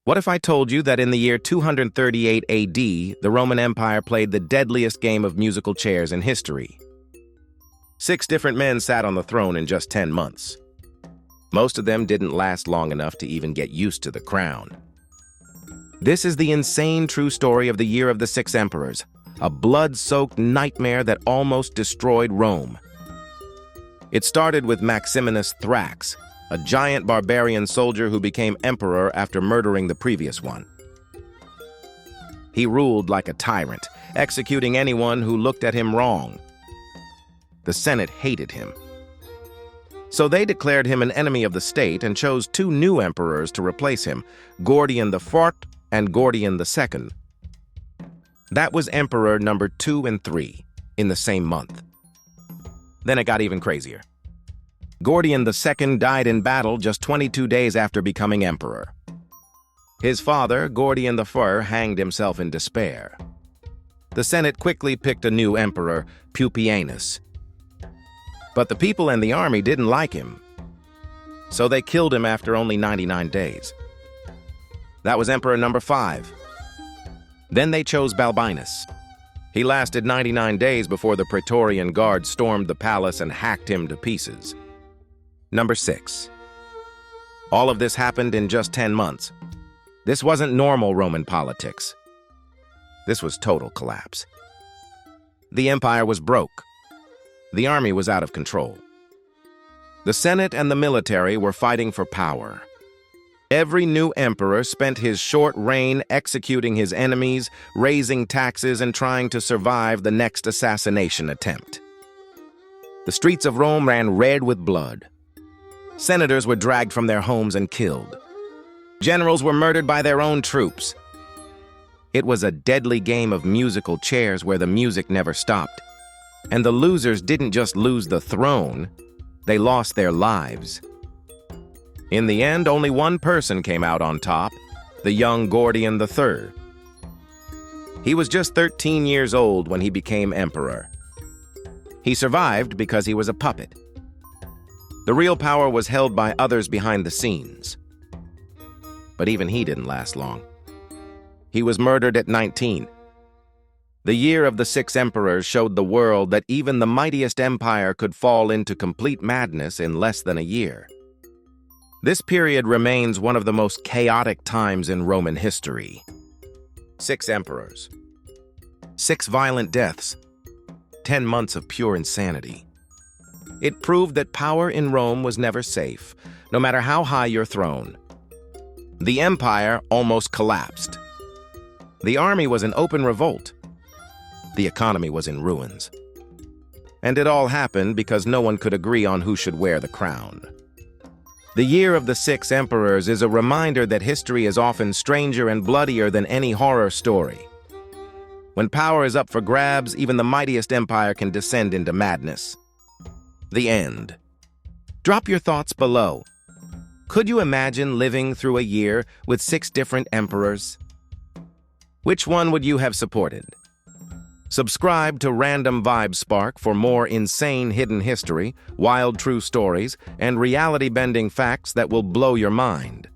What if I told you that in the year 238 AD, the Roman Empire played the deadliest game of musical chairs in history? 6 different men sat on the throne in just 10 months. Most of them didn't last long enough to even get used to the crown. This is the insane true story of the Year of the Six Emperors, a blood-soaked nightmare that almost destroyed Rome. It started with Maximinus Thrax, a giant barbarian soldier who became emperor after murdering the previous one. He ruled like a tyrant, executing anyone who looked at him wrong. The Senate hated him. So they declared him an enemy of the state and chose 2 new emperors to replace him, Gordian IV and Gordian II. That was emperor number 2 and 3 in the same month. Then it got even crazier. Gordian II died in battle just 22 days after becoming emperor. His father, Gordian IV, hanged himself in despair. The Senate quickly picked a new emperor, Pupienus. But the people and the army didn't like him, so they killed him after only 99 days. That was emperor number 5. Then they chose Balbinus. He lasted 99 days before the Praetorian Guard stormed the palace and hacked him to pieces. Number 6. All of this happened in just 10 months. This wasn't normal Roman politics. This was total collapse. The empire was broke. The army was out of control. The Senate and the military were fighting for power. Every new emperor spent his short reign executing his enemies, raising taxes, and trying to survive the next assassination attempt. The streets of Rome ran red with blood. Senators were dragged from their homes and killed. Generals were murdered by their own troops. It was a deadly game of musical chairs where the music never stopped. And the losers didn't just lose the throne, they lost their lives. In the end, only one person came out on top, the young Gordian III. He was just 13 years old when he became emperor. He survived because he was a puppet. The real power was held by others behind the scenes. But even he didn't last long. He was murdered at 19. The Year of the Six Emperors showed the world that even the mightiest empire could fall into complete madness in less than a year. This period remains one of the most chaotic times in Roman history. 6 emperors, 6 violent deaths, 10 months of pure insanity. It proved that power in Rome was never safe, no matter how high your throne. The empire almost collapsed. The army was in open revolt. The economy was in ruins. And it all happened because no one could agree on who should wear the crown. The Year of the Six Emperors is a reminder that history is often stranger and bloodier than any horror story. When power is up for grabs, even the mightiest empire can descend into madness. The end. Drop your thoughts below. Could you imagine living through a year with 6 different emperors? Which one would you have supported? Subscribe to Random Vibe Spark for more insane hidden history, wild true stories, and reality-bending facts that will blow your mind.